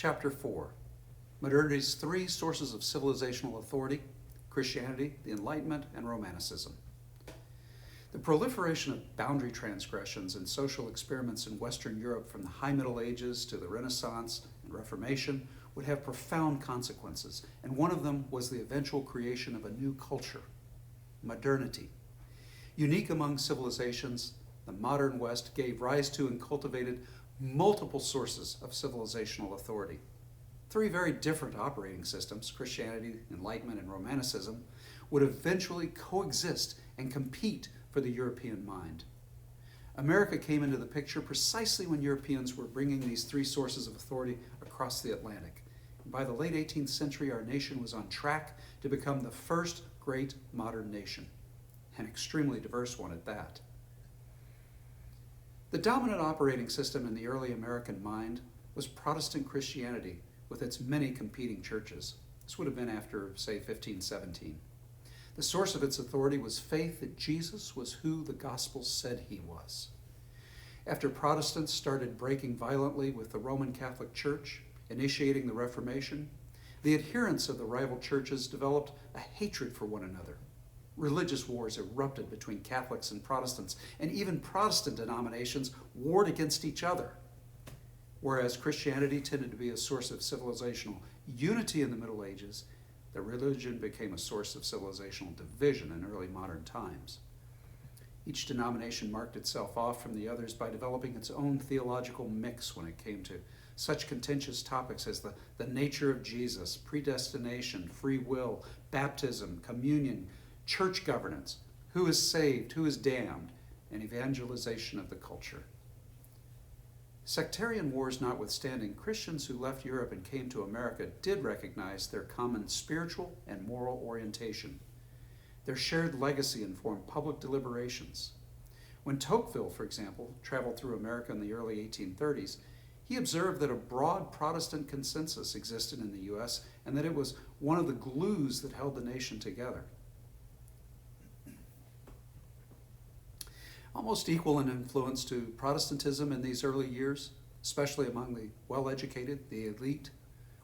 Chapter 4, Modernity's three sources of civilizational authority: Christianity, the Enlightenment, and Romanticism. The proliferation of boundary transgressions and social experiments in Western Europe from the High Middle Ages to the Renaissance and Reformation would have profound consequences, and one of them was the eventual creation of a new culture, modernity. Unique among civilizations, the modern West gave rise to and cultivated multiple sources of civilizational authority. Three very different operating systems, Christianity, Enlightenment, and Romanticism, would eventually coexist and compete for the European mind. America came into the picture precisely when Europeans were bringing these three sources of authority across the Atlantic. And by the late 18th century, our nation was on track to become the first great modern nation, an extremely diverse one at that. The dominant operating system in the early American mind was Protestant Christianity with its many competing churches. This would have been after, say, 1517. The source of its authority was faith that Jesus was who the Gospels said he was. After Protestants started breaking violently with the Roman Catholic Church, initiating the Reformation, the adherents of the rival churches developed a hatred for one another. Religious wars erupted between Catholics and Protestants, and even Protestant denominations warred against each other. Whereas Christianity tended to be a source of civilizational unity in the Middle Ages, the religion became a source of civilizational division in early modern times. Each denomination marked itself off from the others by developing its own theological mix when it came to such contentious topics as the nature of Jesus, predestination, free will, baptism, communion, church governance, who is saved, who is damned, and evangelization of the culture. Sectarian wars notwithstanding, Christians who left Europe and came to America did recognize their common spiritual and moral orientation. Their shared legacy informed public deliberations. When Tocqueville, for example, traveled through America in the early 1830s, he observed that a broad Protestant consensus existed in the U.S. and that it was one of the glues that held the nation together. Almost equal in influence to Protestantism in these early years, especially among the well-educated, the elite,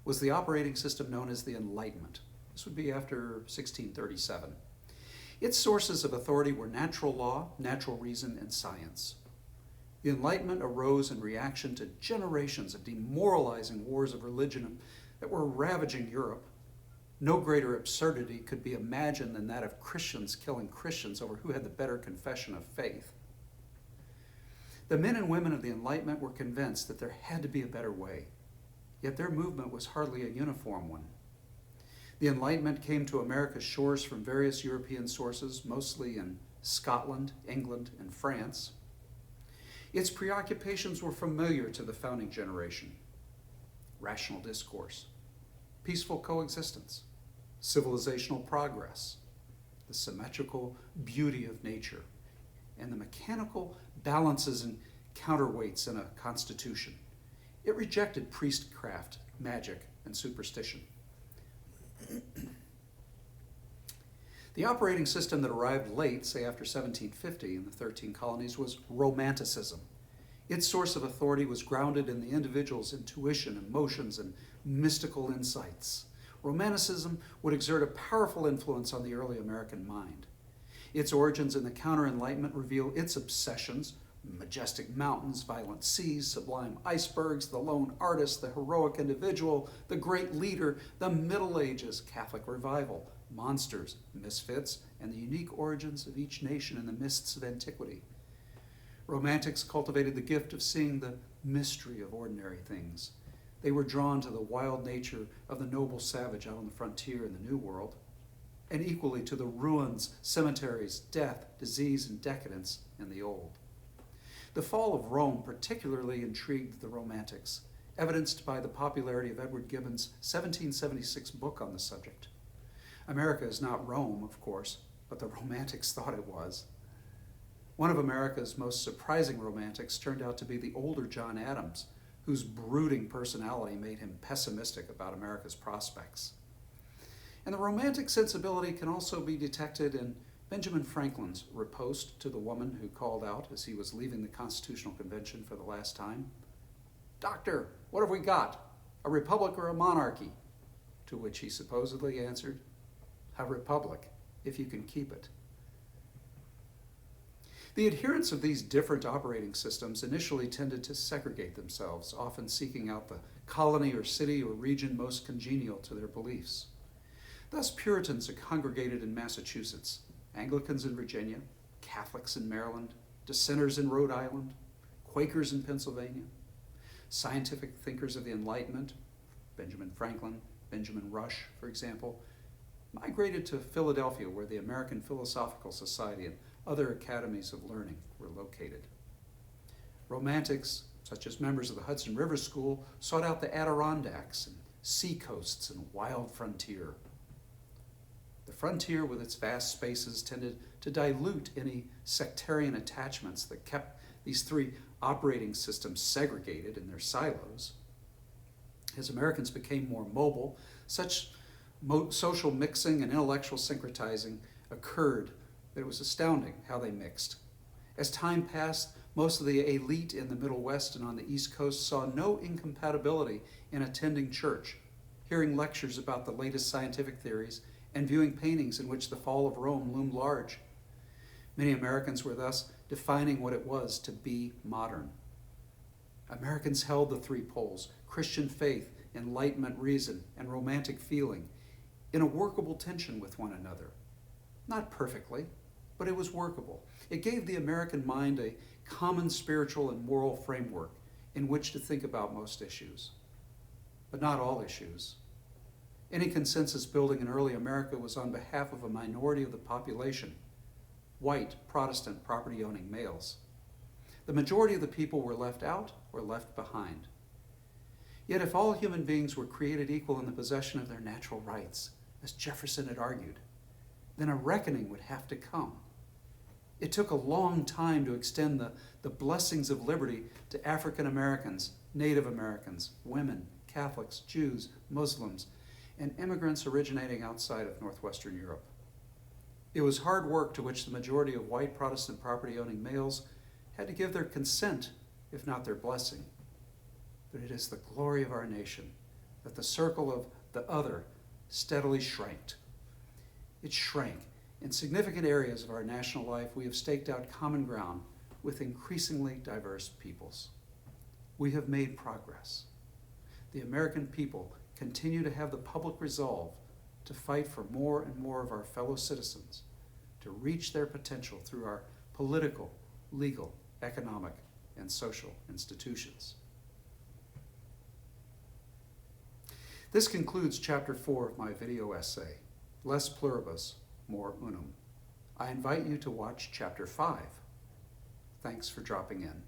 was the operating system known as the Enlightenment. This would be after 1637. Its sources of authority were natural law, natural reason, and science. The Enlightenment arose in reaction to generations of demoralizing wars of religion that were ravaging Europe. No greater absurdity could be imagined than that of Christians killing Christians over who had the better confession of faith. The men and women of the Enlightenment were convinced that there had to be a better way, yet their movement was hardly a uniform one. The Enlightenment came to America's shores from various European sources, mostly in Scotland, England, and France. Its preoccupations were familiar to the founding generation: rational discourse, peaceful coexistence, civilizational progress, the symmetrical beauty of nature, and the mechanical balances and counterweights in a constitution. It rejected priestcraft, magic, and superstition. The operating system that arrived late, say after 1750 in the 13 colonies, was Romanticism. Its source of authority was grounded in the individual's intuition, emotions, and mystical insights. Romanticism would exert a powerful influence on the early American mind. Its origins in the Counter-Enlightenment reveal its obsessions: majestic mountains, violent seas, sublime icebergs, the lone artist, the heroic individual, the great leader, the Middle Ages, Catholic revival, monsters, misfits, and the unique origins of each nation in the mists of antiquity. Romantics cultivated the gift of seeing the mystery of ordinary things. They were drawn to the wild nature of the noble savage out on the frontier in the New World, and equally to the ruins, cemeteries, death, disease, and decadence in the Old. The fall of Rome particularly intrigued the Romantics, evidenced by the popularity of Edward Gibbon's 1776 book on the subject. America is not Rome, of course, but the Romantics thought it was. One of America's most surprising romantics turned out to be the older John Adams, whose brooding personality made him pessimistic about America's prospects. And the romantic sensibility can also be detected in Benjamin Franklin's riposte to the woman who called out as he was leaving the Constitutional Convention for the last time. "Doctor, what have we got? a republic or a monarchy? To which he supposedly answered, a republic, if you can keep it. The adherents of these different operating systems initially tended to segregate themselves, often seeking out the colony or city or region most congenial to their beliefs. Thus, Puritans are congregated in Massachusetts, Anglicans in Virginia, Catholics in Maryland, Dissenters in Rhode Island, Quakers in Pennsylvania. Scientific thinkers of the Enlightenment, Benjamin Franklin, Benjamin Rush, for example, migrated to Philadelphia, where the American Philosophical Society and other academies of learning were located. Romantics, such as members of the Hudson River School, sought out the Adirondacks and sea coasts and wild frontier. The frontier, with its vast spaces, tended to dilute any sectarian attachments that kept these three operating systems segregated in their silos. As Americans became more mobile, such social mixing and intellectual syncretizing occurred that it was astounding how they mixed. As time passed, most of the elite in the Middle West and on the East Coast saw no incompatibility in attending church, hearing lectures about the latest scientific theories, and viewing paintings in which the fall of Rome loomed large. Many Americans were thus defining what it was to be modern. Americans held the three poles, Christian faith, Enlightenment reason, and romantic feeling, in a workable tension with one another. Not perfectly, but it was workable. It gave the American mind a common spiritual and moral framework in which to think about most issues, but not all issues. Any consensus building in early America was on behalf of a minority of the population, white, Protestant, property-owning males. The majority of the people were left out or left behind. Yet if all human beings were created equal in the possession of their natural rights, as Jefferson had argued, then a reckoning would have to come. It took a long time to extend the blessings of liberty to African Americans, Native Americans, women, Catholics, Jews, Muslims, and immigrants originating outside of Northwestern Europe. It was hard work to which the majority of white Protestant property-owning males had to give their consent, if not their blessing. But it is the glory of our nation that the circle of the other steadily shrank. It shrank. In significant areas of our national life, we have staked out common ground with increasingly diverse peoples. We have made progress. The American people continue to have the public resolve to fight for more and more of our fellow citizens to reach their potential through our political, legal, economic, and social institutions. This concludes Chapter 4 of my video essay, Less Pluribus, More Unum. I invite you to watch Chapter 5. Thanks for dropping in.